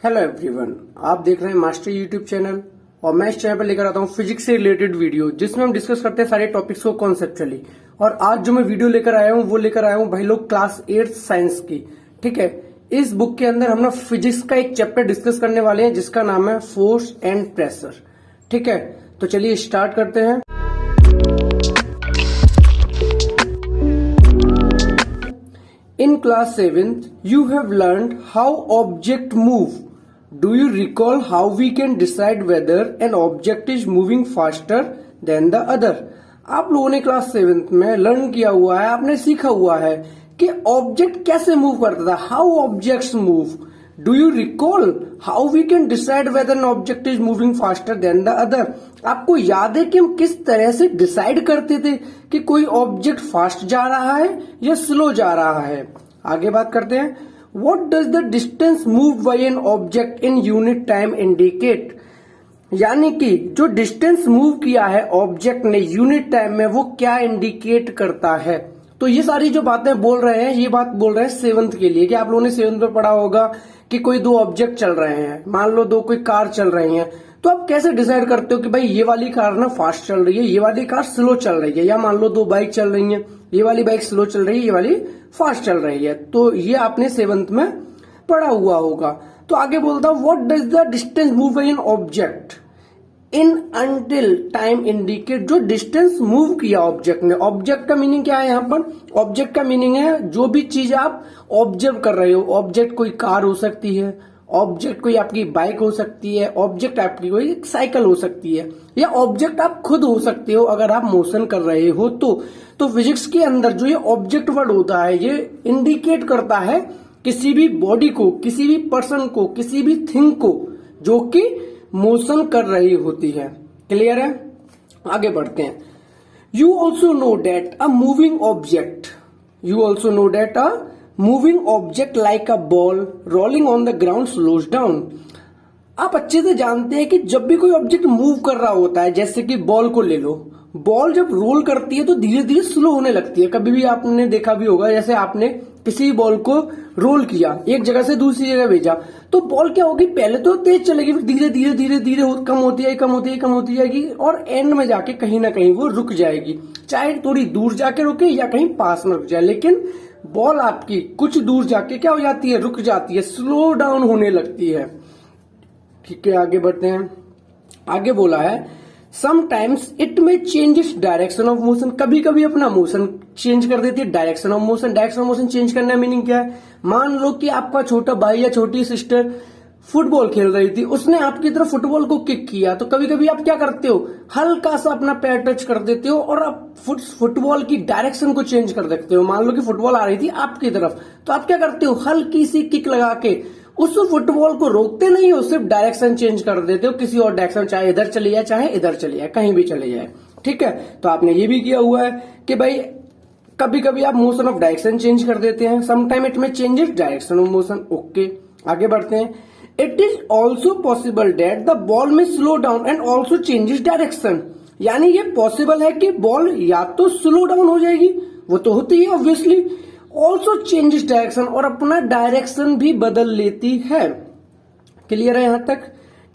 Hello everyone, आप देख रहे हैं मास्टर यूट्यूब चैनल और मैं इस चैनल पर लेकर आता हूँ फिजिक्स से रिलेटेड वीडियो जिसमें हम डिस्कस करते हैं सारे टॉपिक्स को कॉन्सेप्चुअली। और आज जो मैं वीडियो लेकर आया हूँ वो लेकर आया हूँ भाई लोग क्लास 8 साइंस की। ठीक है, इस बुक के अंदर हम ना फिजिक्स का एक चैप्टर डिस्कस करने वाले हैं जिसका नाम है फोर्स एंड प्रेशर। ठीक है, तो चलिए स्टार्ट करते हैं। In class 7th, you have learned how objects move. Do you recall how we can decide whether an object is moving faster than the other? आप लोगों ने क्लास 7th में लर्न किया हुआ है, आपने सीखा हुआ है कि ऑब्जेक्ट कैसे मूव करता था, how objects move. Do you recall how we can decide whether an object is moving faster than the other? आपको याद है कि हम किस तरह से डिसाइड करते थे कि कोई ऑब्जेक्ट फास्ट जा रहा है या स्लो जा रहा है? आगे बात करते हैं। What does the distance move by an object in unit time indicate? यानी कि जो डिस्टेंस मूव किया है ऑब्जेक्ट ने यूनिट टाइम में वो क्या इंडिकेट करता है? तो ये सारी जो बातें बोल रहे हैं ये बात बोल रहे हैं 7th के लिए कि आप लोगों ने 7th में पढ़ा होगा कि कोई दो ऑब्जेक्ट चल रहे हैं, मान लो दो कोई कार चल रही हैं, तो आप कैसे डिसाइड करते हो कि भाई ये वाली कार ना फास्ट चल रही है, ये वाली कार स्लो चल रही है? या मान लो दो बाइक चल रही हैं, ये वाली बाइक स्लो चल रही है, ये वाली फास्ट चल रही है। तो ये आपने 7th में पढ़ा हुआ होगा। तो आगे बोलता हूं, what does the distance move by an object in until time indicate? जो डिस्टेंस मूव किया ऑब्जेक्ट ने, ऑब्जेक्ट का मीनिंग क्या है यहाँ पर? ऑब्जेक्ट का मीनिंग है जो भी चीज आप ऑब्जर्व कर रहे हो। ऑब्जेक्ट कोई कार हो सकती है, ऑब्जेक्ट कोई आपकी बाइक हो सकती है, ऑब्जेक्ट आपकी कोई साइकिल हो सकती है, या ऑब्जेक्ट आप खुद हो सकते हो अगर आप मोशन कर रहे हो तो फिजिक्स के अंदर जो ये ऑब्जेक्ट वर्ड होता है ये इंडिकेट करता है किसी भी बॉडी को, किसी भी पर्सन को, किसी भी थिंग को जो कि मोशन कर रही होती है। क्लियर है? आगे बढ़ते हैं। You also know that a moving object, you also know that a moving object like a ball rolling on the ground slows down. आप अच्छे से जानते हैं कि जब भी कोई ऑब्जेक्ट मूव कर रहा होता है, जैसे कि बॉल को ले लो, बॉल जब रोल करती है तो धीरे धीरे स्लो होने लगती है। कभी भी आपने देखा भी होगा, जैसे आपने किसी बॉल को रोल किया, एक जगह से दूसरी जगह भेजा, तो बॉल क्या होगी, पहले तो तेज चलेगी, फिर धीरे धीरे धीरे धीरे कम होती जाएगी, कम होती जाएगी, कम होती जाएगी, और एंड में जाके कहीं ना कहीं वो रुक जाएगी। चाहे थोड़ी दूर जाके रुके या कहीं पास में रुक जाए, लेकिन बॉल आपकी कुछ दूर जाके क्या हो जाती है, रुक जाती है, स्लो डाउन होने लगती है। ठीक है, आगे बढ़ते हैं। आगे बोला है sometimes it may changes direction of motion, कभी कभी अपना मोशन चेंज कर देती है, direction of motion. Direction of motion change करने का मीनिंग क्या है? मान लो कि आपका छोटा भाई या छोटी सिस्टर फुटबॉल खेल रही थी, उसने आपकी तरफ फुटबॉल को किक किया, तो कभी कभी आप क्या करते हो, हल्का सा अपना पैर टच कर देते हो और आप फुटबॉल की डायरेक्शन को चेंज कर देते हो। मान लो कि फुटबॉल आ रही थी आपकी तरफ, तो आप क्या करते हो, हल्की सी किक लगा के उस फुटबॉल को रोकते नहीं हो, सिर्फ डायरेक्शन चेंज कर देते हो किसी और डायरेक्शन, चाहे इधर चली जाए चाहे इधर चली जाए, कहीं भी चले जाए। ठीक है, तो आपने ये भी किया हुआ है कि भाई कभी कभी आप मोशन ऑफ डायरेक्शन चेंज कर देते हैं, sometime it may changes direction of motion. Okay, आगे बढ़ते हैं। It is also possible that the ball may slow down and also changes direction. यानी ये पॉसिबल है कि बॉल या तो स्लो डाउन हो जाएगी, वो तो होती है ऑब्वियसली, ऑल्सो चेंजेस डायरेक्शन, और अपना डायरेक्शन भी बदल लेती है। क्लियर है यहां तक?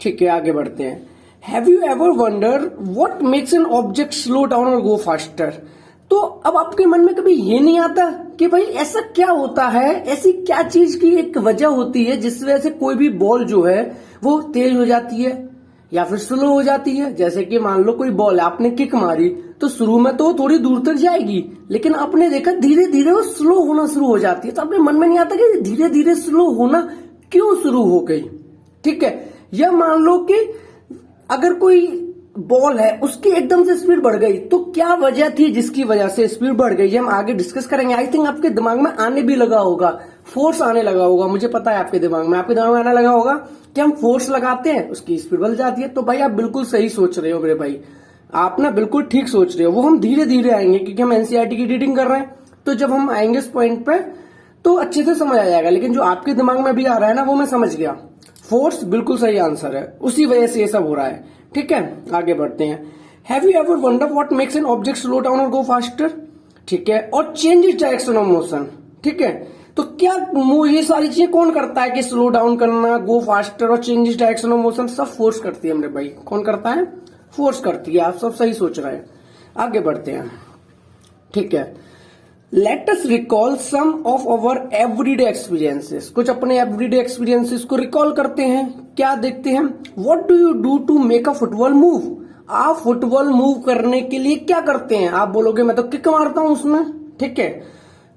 ठीक है, आगे बढ़ते हैं। Have you ever wonder what makes an object slow down और गो फास्टर? तो अब आपके मन में कभी ये नहीं आता कि भाई ऐसा क्या होता है, ऐसी क्या चीज की एक वजह होती है जिस वजह से कोई भी बॉल जो है वो तेज हो जाती है या फिर स्लो हो जाती है? जैसे कि मान लो कोई बॉल है, आपने किक मारी, तो शुरू में तो थोड़ी दूर तक जाएगी, लेकिन आपने देखा धीरे धीरे वो स्लो होना शुरू हो जाती है। तो आपके मन में नहीं आता कि धीरे धीरे स्लो होना क्यों शुरू हो गई? ठीक है, या मान लो कि अगर कोई बॉल है उसकी एकदम से स्पीड बढ़ गई, तो क्या वजह थी जिसकी वजह से स्पीड बढ़ गई? हम आगे डिस्कस करेंगे। आई थिंक आपके दिमाग में आने भी लगा होगा, फोर्स आने लगा होगा, मुझे पता है आपके दिमाग में आने लगा होगा कि हम फोर्स लगाते हैं उसकी स्पीड बढ़ जाती है। तो भाई आप बिल्कुल सही सोच रहे हो मेरे भाई, आप ना बिल्कुल ठीक सोच रहे हो। वो हम धीरे धीरे आएंगे क्योंकि हम एनसीईआरटी की रीडिंग कर रहे हैं, तो जब हम आएंगे इस पॉइंट पे तो अच्छे से समझ आ जाएगा। लेकिन जो आपके दिमाग में भी आ रहा है ना वो मैं समझ गया, फोर्स बिल्कुल सही आंसर है, उसी वजह से ये सब हो रहा है। ठीक है, आगे बढ़ते हैं। Have you ever wonder what makes an object slow down और गो फास्टर? ठीक है, और चेंजेस डायरेक्शन ऑफ मोशन। ठीक है, तो क्या ये सारी चीजें कौन करता है कि स्लो डाउन करना, गो फास्टर और चेंज डायरेक्शन ऑफ मोशन, सब फोर्स करती है मेरे भाई। कौन करता है? फोर्स करती है। आप सब सही सोच रहे हैं। आगे बढ़ते हैं, ठीक है। Let us recall some of our everyday experiences. कुछ अपने एवरीडे एक्सपीरियंसेस को रिकॉल करते हैं। क्या देखते हैं? What do you do to make a football move? आप फुटबॉल मूव करने के लिए क्या करते हैं? आप बोलोगे मैं तो किक मारता हूं उसमें, ठीक है,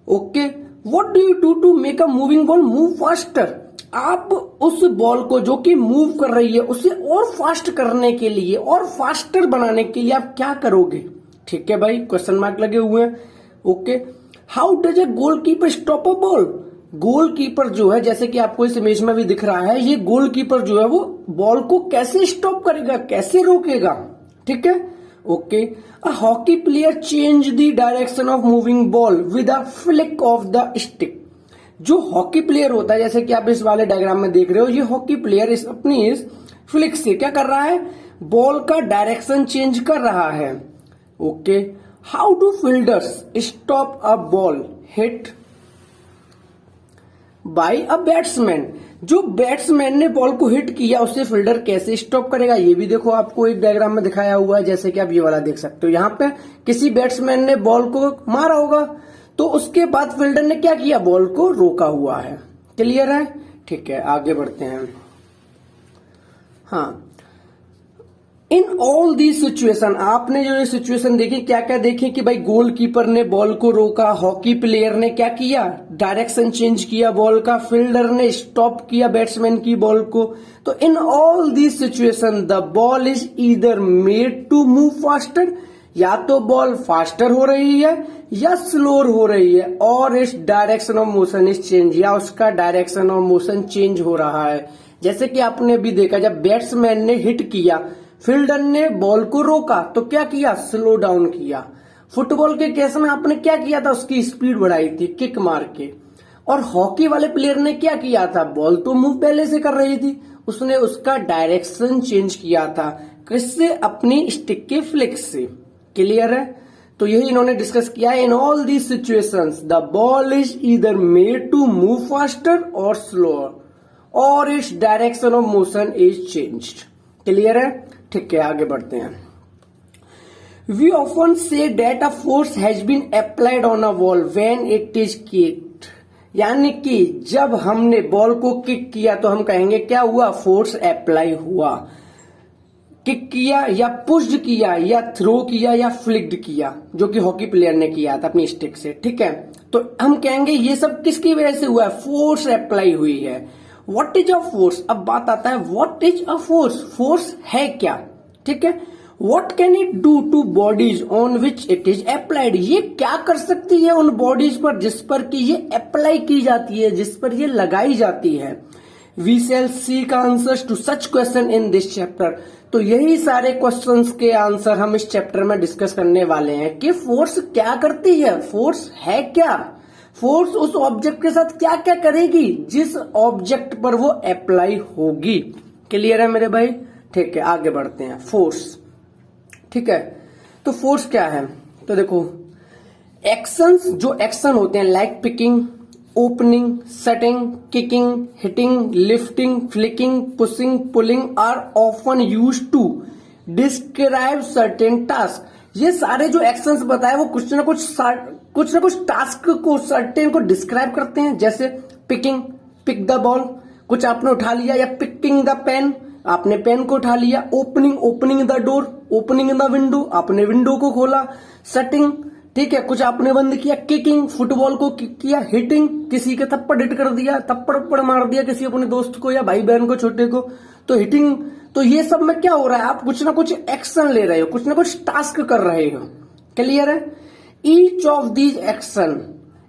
okay. What do you do to make a moving ball move faster? आप उस बॉल को जो कि मूव कर रही है उसे और फास्ट करने के लिए और फास्टर बनाने के लिए आप क्या करोगे? ठीक है भाई, क्वेश्चन मार्क लगे हुए हैं, okay. How does a goalkeeper stop a ball? Goalkeeper जो है, जैसे कि आपको इस इमेज में भी दिख रहा है, ये गोलकीपर जो है वो बॉल को कैसे स्टॉप करेगा, कैसे रोकेगा? ठीक है, okay. A hockey player change the direction of moving ball with a flick of the stick. जो हॉकी प्लेयर होता है, जैसे कि आप इस वाले डायग्राम में देख रहे हो, ये हॉकी प्लेयर अपनी इस फ्लिक से क्या कर रहा है? बॉल का डायरेक्शन चेंज कर रहा है, okay. How do fielders stop a ball hit by a batsman? जो बैट्समैन ने बॉल को हिट किया उसे फील्डर कैसे स्टॉप करेगा? ये भी देखो आपको एक डायग्राम में दिखाया हुआ है, जैसे कि आप ये वाला देख सकते हो। यहां पे किसी बैट्समैन ने बॉल को मारा होगा, तो उसके बाद फील्डर ने क्या किया? बॉल को रोका हुआ है। क्लियर है? ठीक है, आगे बढ़ते हैं। हाँ, इन ऑल दी सिचुएशन, आपने जो ये सिचुएशन देखी, क्या क्या देखी कि भाई गोलकीपर ने बॉल को रोका, हॉकी प्लेयर ने क्या किया? डायरेक्शन चेंज किया बॉल का, फील्डर ने स्टॉप किया बैट्समैन की बॉल को। तो in all the situation the ball is either made to move faster, या तो बॉल फास्टर हो रही है या स्लोर हो रही है, और इस direction of motion is change, या उसका डायरेक्शन ऑफ मोशन चेंज हो रहा है। जैसे कि आपने भी देखा, जब बैट्समैन ने हिट किया, फील्डर ने बॉल को रोका, तो क्या किया? स्लो डाउन किया। फुटबॉल के केस में आपने क्या किया था? उसकी स्पीड बढ़ाई थी किक मार के। और हॉकी वाले प्लेयर ने क्या किया था? बॉल तो मूव पहले से कर रही थी, उसने उसका डायरेक्शन चेंज किया था। किससे? अपनी स्टिक के फ्लिक से। क्लियर है? तो यही इन्होंने डिस्कस किया है। In all these situations the ball is either made to move faster और स्लोअर, और its direction of motion is changed. Clear है? ठीक है, आगे बढ़ते हैं। We often say that a force has been applied on a ball when it is kicked. यानी कि जब हमने बॉल को किक किया तो हम कहेंगे क्या हुआ? फोर्स अप्लाई हुआ। किक किया या पुश्ड किया या थ्रो किया या फ्लिक्ड किया, जो कि हॉकी प्लेयर ने किया था अपनी स्टिक से, ठीक है। तो हम कहेंगे ये सब किसकी वजह से हुआ है? फोर्स अप्लाई हुई है। What is a force? अब बात आता है what is a force? Force है क्या? ठीक है। What can it do two bodies on which it is applied? ये क्या कर सकती है उन बॉडीज पर जिस पर कि ये अप्लाई की जाती है, जिस पर ये लगाई जाती है? We shall seek answers to such question in this chapter. तो यही सारे क्वेश्चंस के आंसर हम इस चैप्टर में डिस्कस करने वाले हैं कि फोर्स क्या करती है, फोर्स है क्या, फोर्स उस ऑब्जेक्ट के साथ क्या क्या करेगी जिस ऑब्जेक्ट पर वो अप्लाई होगी। क्लियर है मेरे भाई? ठीक है, आगे बढ़ते हैं। फोर्स, ठीक है। तो फोर्स क्या है? तो देखो, एक्शंस, जो एक्शन होते हैं like picking, opening, setting, kicking, hitting, lifting, flicking, pushing, pulling are often used to describe certain task. ये सारे जो एक्शंस बताए वो कुछ ना कुछ टास्क को, सर्टेन को डिस्क्राइब करते हैं। जैसे पिकिंग, पिक द बॉल, कुछ आपने उठा लिया, या पिकिंग द पेन, आपने पेन को उठा लिया। Opening, opening the door, opening the window, आपने विंडो को खोला। सेटिंग, ठीक है, कुछ आपने बंद किया। किकिंग, फुटबॉल को किक किया। हिटिंग, किसी के थप्पड़ हिट कर दिया, थप्पड़ मार दिया किसी अपने दोस्त को या भाई बहन को, छोटे को, तो हिटिंग। तो ये सब में क्या हो रहा है? आप कुछ ना कुछ एक्शन ले रहे हो, कुछ ना कुछ टास्क कर रहे हो। क्लियर है? Each of these action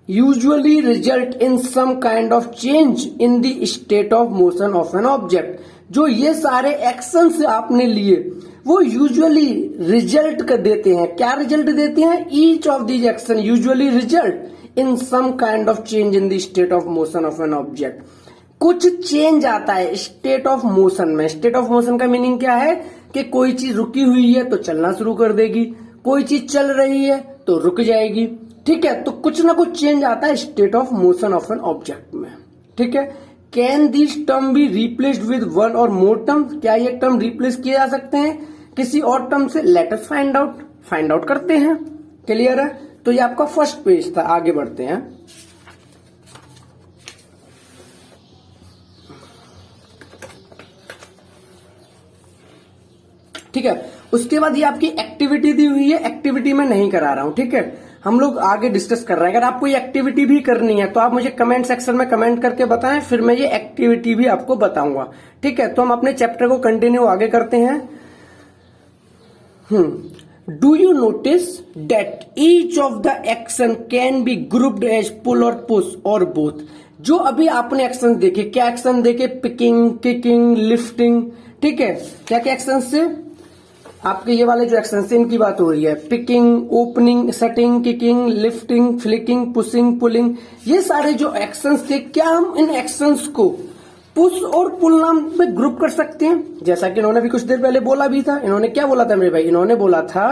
usually result in some kind of change in the state of motion of an object. जो ये सारे एक्शंस आपने लिए वो यूजुअली रिजल्ट कर देते हैं। क्या रिजल्ट देते हैं? Each of these action usually result in some kind of change in the state of motion of an object. कुछ चेंज आता है स्टेट ऑफ मोशन में। स्टेट ऑफ मोशन का मीनिंग क्या है? कि कोई चीज रुकी हुई है तो चलना शुरू कर देगी, कोई चीज चल रही है तो रुक जाएगी, ठीक है, तो कुछ ना कुछ चेंज आता है state of motion of an object में। ठीक है, can this term be replaced with one और मोर टर्म, क्या ये टर्म रिप्लेस किए जा सकते हैं किसी और टर्म से? लेट अस फाइंड आउट करते हैं। क्लियर है? तो ये आपका फर्स्ट पेज था, आगे बढ़ते हैं। ठीक है, उसके बाद ये आपकी एक्टिविटी दी हुई है, एक्टिविटी में नहीं करा रहा हूं। ठीक है, हम लोग आगे डिस्कस कर रहे हैं। अगर आपको ये एक्टिविटी भी करनी है तो आप मुझे कमेंट सेक्शन में कमेंट करके बताएं, फिर मैं ये एक्टिविटी भी आपको बताऊंगा। ठीक है, तो हम अपने चैप्टर को कंटिन्यू आगे करते हैं। Do you notice that each of the action can be grouped as pull और पुश और बोथ? जो अभी आपने एक्शन देखे, क्या एक्शन देखे? Picking, kicking, lifting. ठीक है, क्या क्या एक्शन से? आपके ये वाले जो एक्शन से इनकी बात हो रही है, picking, opening, setting, kicking, lifting, flicking, pushing, pulling. ये सारे जो एक्शंस थे, क्या हम इन एक्शंस को पुश और पुल नाम में ग्रुप कर सकते हैं? जैसा कि इन्होंने भी कुछ देर पहले बोला भी था। इन्होंने क्या बोला था मेरे भाई? इन्होंने बोला था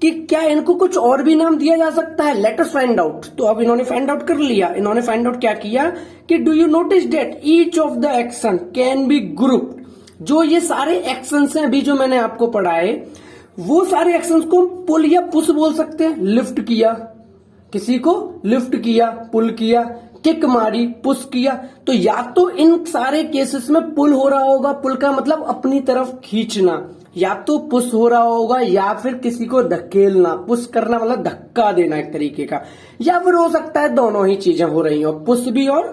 कि क्या इनको कुछ और भी नाम दिया जा सकता है? Let us find out. तो अब इन्होंने फाइंड आउट कर लिया। इन्होंने फाइंड आउट क्या किया कि do you notice that each of the action can be grouped. जो ये सारे एक्शंस हैं अभी जो मैंने आपको पढ़ाए, वो सारे एक्शंस को पुल या पुश बोल सकते हैं। लिफ्ट किया, किसी को लिफ्ट किया, पुल किया, किक मारी, पुश किया। तो या तो इन सारे केसेस में पुल हो रहा होगा, पुल का मतलब अपनी तरफ खींचना, या तो पुश हो रहा होगा, या फिर किसी को धकेलना। पुश करना मतलब धक्का देना एक तरीके का, या फिर हो सकता है दोनों ही चीजें हो रही हो, पुश भी और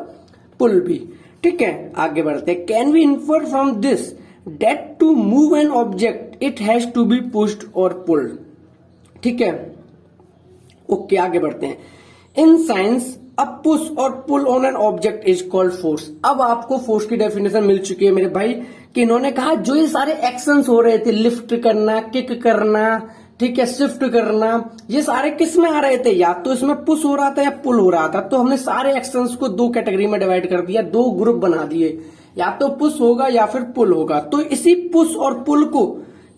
पुल भी। ठीक है, आगे बढ़ते हैं। Can we infer from this that to move an object it has to be pushed और पुल्ड? ठीक है, ओके, आगे बढ़ते हैं। इन साइंस अ पुश और pull on an object is called force. अब आपको फोर्स की डेफिनेशन मिल चुकी है मेरे भाई, कि इन्होंने कहा जो ये सारे एक्शंस हो रहे थे, लिफ्ट करना, किक करना, ठीक है, शिफ्ट करना, ये सारे किस में आ रहे थे? या तो इसमें पुश हो रहा था या पुल हो रहा था। तो हमने सारे एक्शंस को दो कैटेगरी में डिवाइड कर दिया, दो ग्रुप बना दिए, या तो पुश होगा या फिर पुल होगा। तो इसी पुश और पुल को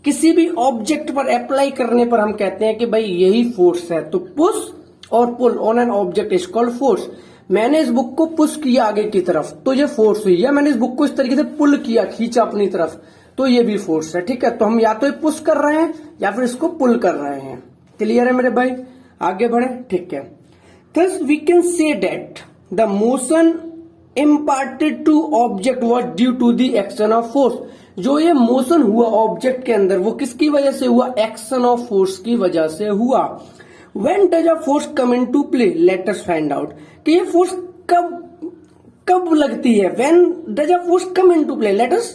किसी भी ऑब्जेक्ट पर अप्लाई करने पर हम कहते हैं कि भाई यही फोर्स है। तो पुश और pull on an object is called force. मैंने इस बुक को पुश किया आगे की तरफ, तो ये फोर्स हुई, या मैंने इस बुक को इस तरीके से पुल किया, खींचा अपनी तरफ, तो ये भी फोर्स है। ठीक है, तो हम या तो पुश कर रहे हैं या फिर इसको पुल कर रहे हैं। क्लियर है मेरे भाई? आगे बढ़े। ठीक है, thus we can say that the motion imparted to object was due to the action of force। जो ये मोशन हुआ ऑब्जेक्ट के अंदर, वो किसकी वजह से हुआ? एक्शन ऑफ फोर्स की वजह से हुआ। When does a force come into play? Let us find out। कि ये फोर्स कब लगती है? When does a force come into play? Let us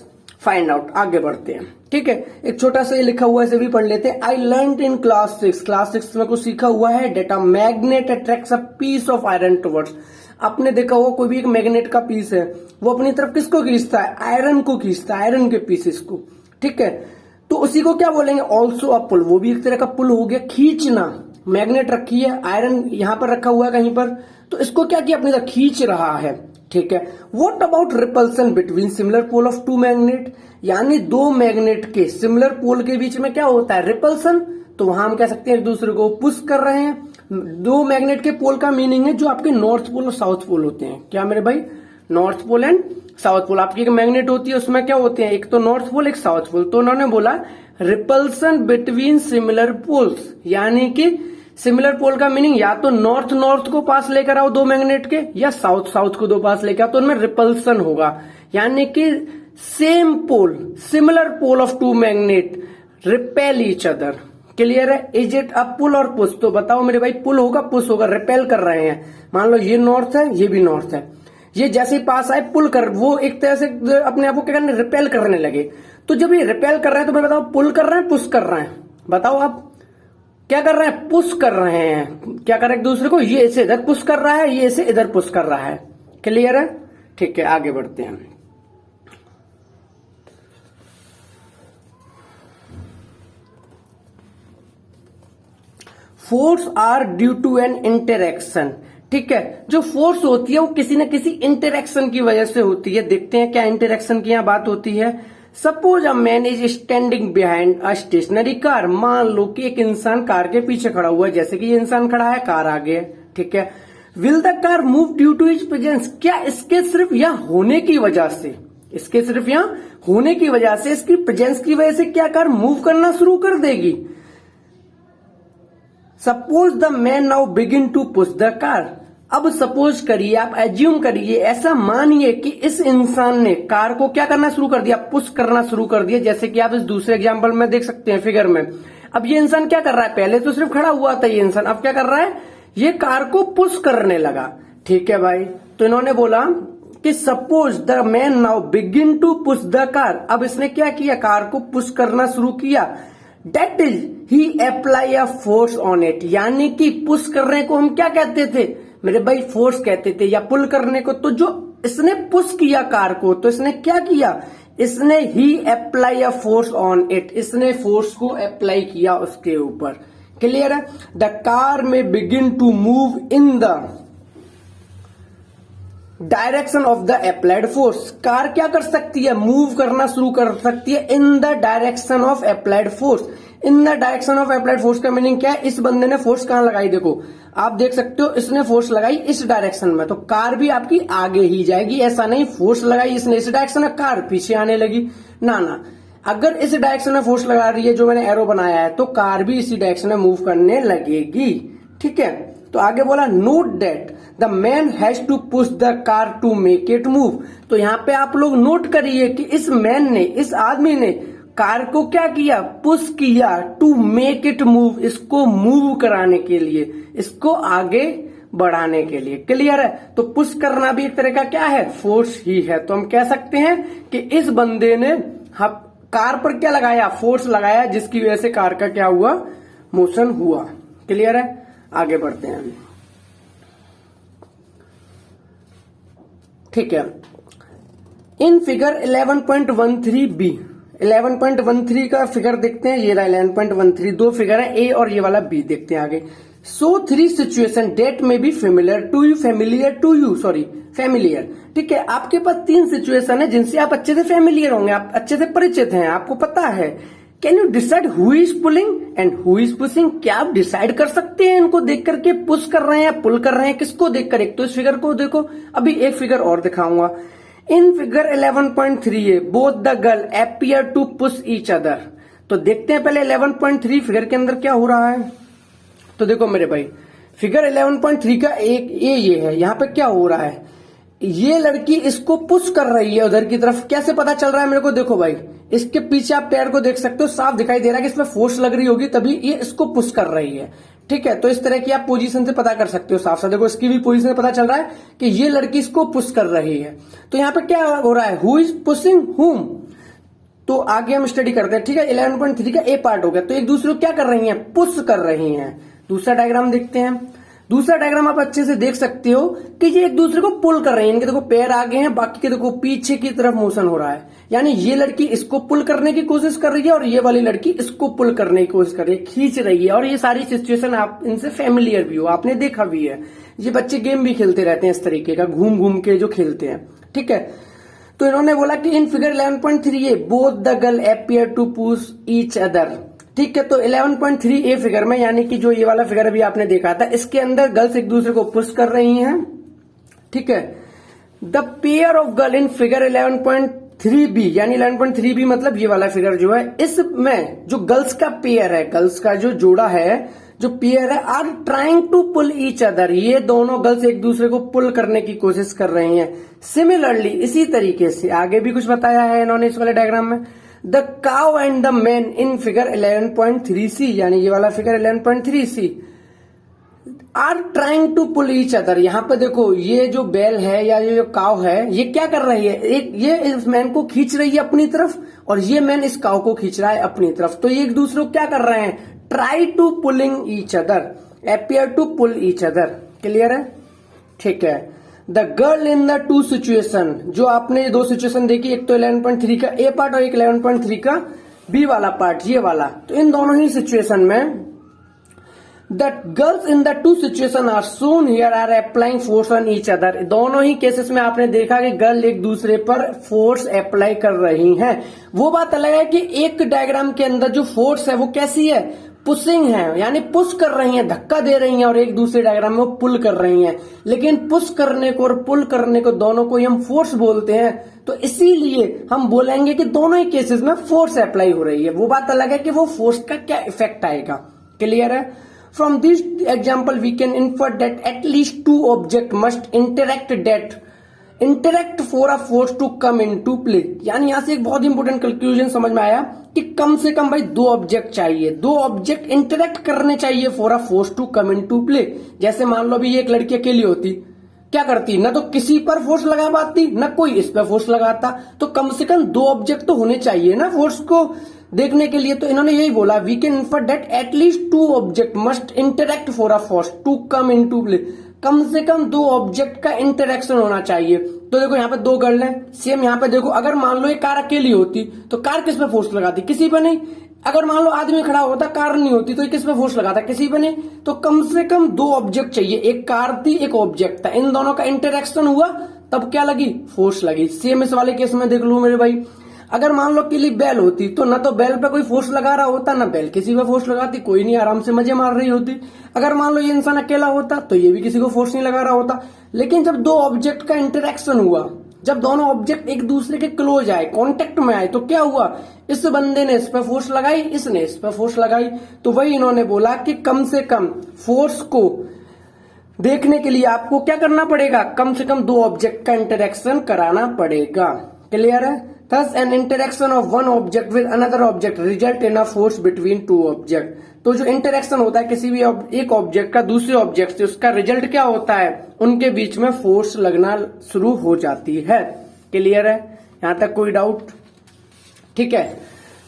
find out। आगे बढ़ते हैं। ठीक है, एक छोटा सा ये लिखा हुआ है, इसे भी पढ़ लेते हैं। I learned in class 6 में कुछ सीखा हुआ है। that a magnet attracts a piece of iron towards। आपने देखा होगा कोई भी एक मैग्नेट का पीस है, वो अपनी तरफ किसको खींचता है? आयरन को खींचता है, आयरन के पीसेस को। ठीक है, तो उसी को क्या बोलेंगे? ऑल्सो अ पुल। वो भी एक तरह का पुल हो गया, खींचना। मैग्नेट रखी है, आयरन यहां पर रखा हुआ है कहीं पर, तो इसको क्या किया? अपनी तरफ खींच रहा है। ठीक है, what about repulsion between similar pole of two magnet? यानी दो मैग्नेट के सिमिलर पोल के बीच में क्या होता है? रिपल्सन। तो वहां हम कह सकते हैं एक दूसरे को पुश कर रहे हैं। दो मैग्नेट के पोल का मीनिंग है जो आपके नॉर्थ पोल और साउथ पोल होते हैं। क्या मेरे भाई? North pole and south pole. आपकी एक मैग्नेट होती है, उसमें क्या होते हैं? एक तो नॉर्थ पोल, एक साउथ पोल। तो उन्होंने बोला रिपल्सन बिटवीन सिमिलर पोल्स, यानी कि सिमिलर पोल का मीनिंग या तो नॉर्थ को पास लेकर आओ दो मैग्नेट के, या साउथ को दो पास लेकर आओ, तो उनमें रिपल्सन होगा। यानी कि same pole, similar pole of two magnet repel each other. Clear है? इज इट अ पुल और पुश? तो बताओ मेरे भाई, पुल होगा, पुश होगा, रिपेल कर रहे हैं। मान लो ये नॉर्थ है, ये भी नॉर्थ है, ये जैसे ही पास आए पुल कर, वो एक तरह से अपने आप को क्या करने? रिपेल करने लगे। तो जब ये रिपेल कर रहे हैं तो मैं बताओ पुल कर रहे हैं, पुश कर रहे हैं? बताओ आप क्या कर रहे हैं? पुश कर रहे हैं। क्या कर रहे हैं एक दूसरे को? ये इसे इधर पुश कर रहा है, ये इसे इधर पुश कर रहा है। क्लियर है? ठीक है, आगे बढ़ते हैं। Force are due to an interaction. ठीक है, जो फोर्स होती है वो किसी न किसी इंटरएक्शन की वजह से होती है। देखते हैं क्या इंटरएक्शन की यहां बात होती है। Suppose a man is standing behind a stationary car. मान लो कि एक इंसान कार के पीछे खड़ा हुआ है, जैसे कि ये इंसान खड़ा है, कार आगे है। ठीक है। Will the car move due to its presence, क्या इसके सिर्फ यहां होने की वजह से, इसके सिर्फ यहां होने की वजह से, इसकी प्रेजेंस की वजह से क्या कार मूव करना शुरू कर देगी। Suppose the man now begin to push the car, अब सपोज करिए, आप एज्यूम करिए, ऐसा मानिए कि इस इंसान ने कार को क्या करना शुरू कर दिया, पुश करना शुरू कर दिया। जैसे कि आप इस दूसरे एग्जांपल में देख सकते हैं फिगर में। अब ये इंसान क्या कर रहा है, पहले तो सिर्फ खड़ा हुआ था ये इंसान, अब क्या कर रहा है, ये कार को पुश करने लगा। ठीक है भाई, तो इन्होंने बोला कि suppose the man now begin to push the car, अब इसने क्या किया, कार को पुश करना शुरू किया। That is he apply a force on it, यानी कि पुश करने को हम क्या कहते थे मेरे भाई, फोर्स कहते थे, या पुल करने को। तो जो इसने पुश किया कार को, तो इसने क्या किया, इसने he apply a force on it, इसने फोर्स को अप्लाई किया उसके ऊपर। क्लियर है। The car may begin to move in the direction of the applied force, car क्या कर सकती है, मूव करना शुरू कर सकती है इन the direction of applied force. In the direction of applied force का मीनिंग क्या है, इस बंदे ने फोर्स कहां लगाई, देखो आप देख सकते हो, इसने फोर्स लगाई इस डायरेक्शन में, तो कार भी आपकी आगे ही जाएगी। ऐसा नहीं फोर्स लगाई इसने इस डायरेक्शन में, कार पीछे आने लगी, ना ना, अगर इस डायरेक्शन में फोर्स लगा रही है जो मैंने एरो बनाया है, तो कार भी इसी डायरेक्शन में मूव करने लगेगी। ठीक है, तो आगे बोला note that the man has to push the car to make it move. तो यहाँ पे आप लोग नोट करिए कि इस मैन ने, इस आदमी ने कार को क्या किया, पुश किया, टू मेक इट मूव, इसको मूव कराने के लिए, इसको आगे बढ़ाने के लिए। क्लियर है। तो पुश करना भी एक तरह का क्या है, फोर्स ही है। तो हम कह सकते हैं कि इस बंदे ने कार पर क्या लगाया, फोर्स लगाया, जिसकी वजह से कार का क्या हुआ, मोशन हुआ। क्लियर है। आगे बढ़ते हैं। ठीक है, इन फिगर 11.13b, 11.13 का फिगर देखते हैं, ये रहा 11.13, दो फिगर है, ए और ये वाला बी। देखते हैं आगे। So 3 situation that may be familiar to you, familiar. ठीक है, आपके पास 3 सिचुएशन है जिनसे आप अच्छे से फेमिलियर होंगे, आप अच्छे से परिचित हैं, आपको पता है। Can you decide who is pulling and who is pushing, क्या आप डिसाइड कर सकते हैं इनको देख करके, पुश कर रहे हैं या पुल कर रहे हैं, किसको देखकर। एक तो इस फिगर को देखो, अभी एक फिगर और दिखाऊंगा। In figure 11.3 both the girl appear to push each other. तो देखते हैं पहले 11.3 फिगर के अंदर क्या हो रहा है। तो देखो मेरे भाई, फिगर 11.3 का एक ये है, यहाँ पे क्या हो रहा है, ये लड़की इसको पुश कर रही है उधर की तरफ। कैसे पता चल रहा है मेरे को, देखो भाई, इसके पीछे आप पैर को देख सकते हो, साफ दिखाई दे रहा है कि इसमें फोर्स लग रही होगी, तभी ये इसको पुश कर रही है। ठीक है, तो इस तरह की आप पोजीशन से पता कर सकते हो, साफ साफ देखो, इसकी भी पोजीशन से पता चल रहा है कि ये लड़की इसको पुश कर रही है। तो यहाँ पे क्या हो रहा है, हु इज पुशिंग हुम। तो आगे हम स्टडी करते हैं। ठीक है, 11.3 का ए पार्ट हो गया। तो एक दूसरे को क्या कर रही है, पुश कर रही है। दूसरा डायग्राम देखते हैं। दूसरा डायग्राम आप अच्छे से देख सकते हो कि ये एक दूसरे को पुल कर रहे हैं। इनके देखो पैर आगे हैं, बाकी के देखो पीछे की तरफ मोशन हो रहा है, यानी ये लड़की इसको पुल करने की कोशिश कर रही है और ये वाली लड़की इसको पुल करने की कोशिश कर रही है, खींच रही है। और ये सारी सिचुएशन आप इनसे फेमिलियर भी हो, आपने देखा भी है। ये बच्चे गेम भी खेलते रहते हैं इस तरीके का, घूम घूम के जो खेलते हैं। ठीक है, तो इन्होंने बोला कि in figure 11.3 both the girl appear to push each other. ठीक है, तो 11.3 ए फिगर में, यानी कि जो ये वाला फिगर अभी आपने देखा था, इसके अंदर गर्ल्स एक दूसरे को पुश कर रही हैं। ठीक है, the pair of girl in figure 11.3b, यानी 11.3b मतलब ये वाला फिगर जो है, इसमें जो गर्ल्स का पेयर है, गर्ल्स का जो जोड़ा है, जो पेयर है, are trying to pull each other, ये दोनों गर्ल्स एक दूसरे को पुल करने की कोशिश कर रही हैं। सिमिलरली, इसी तरीके से आगे भी कुछ बताया है इन्होंने इस वाले डायग्राम में। The cow and the man in figure 11.3c, यानी ये वाला figure 11.3c, are trying to pull each other. यहाँ पे देखो, ये जो बैल है या ये जो काउ है, ये क्या कर रही है, एक ये इस मैन को खींच रही है अपनी तरफ, और ये मैन इस काउ को खींच रहा है अपनी तरफ। तो ये एक दूसरे को क्या कर रहे हैं, try to pulling each other, appear to pull each other. Clear है। ठीक है, the girl in the two situation, जो आपने ये दो सिचुएशन देखी, एक तो 11.3 का ए पार्ट और एक 11.3 का बी वाला पार्ट, ये वाला। तो इन दोनों ही सिचुएशन में the girls in the two situation are shown here are applying force on each other. दोनों ही केसेस में आपने देखा कि गर्ल एक दूसरे पर फोर्स अप्लाई कर रही हैं। वो बात अलग है कि एक डायग्राम के अंदर जो फोर्स है वो कैसी है, पुशिंग है, यानी पुश कर रही हैं, धक्का दे रही हैं, और एक दूसरे डायग्राम में वो पुल कर रही हैं। लेकिन पुश करने को और पुल करने को दोनों को ही हम फोर्स बोलते हैं, तो इसीलिए हम बोलेंगे कि दोनों ही केसेस में फोर्स अप्लाई हो रही है। वो बात अलग है कि वो फोर्स का क्या इफेक्ट आएगा। क्लियर है? From this example we can infer that at least two object must interact for a force to come into play. यानी यहां से एक बहुत इंपॉर्टेंट कंक्लूजन समझ में आया कि कम से कम भाई दो ऑब्जेक्ट चाहिए, दो ऑब्जेक्ट इंटरेक्ट करने चाहिए for a force to come into play. जैसे मान लो अभी एक लड़की अकेली होती, क्या करती, ना तो किसी पर फोर्स लगा पाती, ना कोई इस पर फोर्स लगाता। तो कम से कम दो ऑब्जेक्ट तो होने चाहिए ना फोर्स को देखने के लिए। तो इन्होंने यही बोला, we can infer that at least two object must interact for a force to come into play. कम से कम दो ऑब्जेक्ट का इंटरेक्शन होना चाहिए। तो देखो यहाँ पे दो गर्ल हैं, सेम यहाँ पे देखो, अगर मान लो ये कार अकेली होती तो कार किस पे फोर्स लगाती, किसी पे नहीं। अगर मान लो आदमी खड़ा होता, कार नहीं होती, तो ये किस पे फोर्स लगाता, किसी पे नहीं। तो कम से कम दो ऑब्जेक्ट चाहिए, एक कार थी एक ऑब्जेक्ट था, इन दोनों का इंटरेक्शन हुआ तब क्या लगी, फोर्स लगी। सेम इस वाले केस में देख लो मेरे भाई, अगर मान लो कि बैल होती तो ना तो बैल पे कोई फोर्स लगा रहा होता, ना बैल किसी पे फोर्स लगाती, कोई नहीं, आराम से मजे मार रही होती। अगर मान लो ये इंसान अकेला होता तो ये भी किसी को फोर्स नहीं लगा रहा होता। लेकिन जब दो ऑब्जेक्ट का इंटरेक्शन हुआ, जब दोनों ऑब्जेक्ट एक दूसरे के क्लोज आए, कांटेक्ट में आए, तो क्या हुआ, इस बंदे ने इस पे फोर्स लगाई, इसने इस पे फोर्स लगाई। तो वही इन्होंने बोला कि कम से कम फोर्स को देखने के लिए आपको क्या करना पड़ेगा, कम से कम दो ऑब्जेक्ट का इंटरेक्शन कराना पड़ेगा। क्लियर है? Thus an interaction of one object with another object result in a force between two object। तो जो इंटरेक्शन होता है किसी भी एक ऑब्जेक्ट का दूसरे ऑब्जेक्ट से, उसका रिजल्ट क्या होता है, उनके बीच में फोर्स लगना शुरू हो जाती है। क्लियर है? यहां तक कोई डाउट? ठीक है।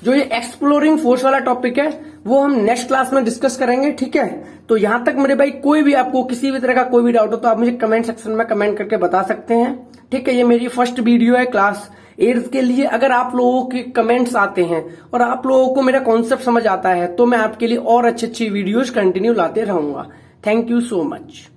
जो ये एक्सप्लोरिंग फोर्स वाला टॉपिक है वो हम नेक्स्ट क्लास में डिस्कस करेंगे। ठीक है, तो यहां तक मेरे भाई कोई भी आपको किसी भी तरह का कोई भी डाउट हो तो आप मुझे कमेंट सेक्शन में कमेंट करके बता सकते हैं। ठीक है, ये मेरी फर्स्ट वीडियो है क्लास 8th के लिए। अगर आप लोगों के कमेंट्स आते हैं और आप लोगों को मेरा कॉन्सेप्ट समझ आता है तो मैं आपके लिए और अच्छी अच्छी वीडियोस कंटिन्यू लाते रहूंगा। Thank you so much.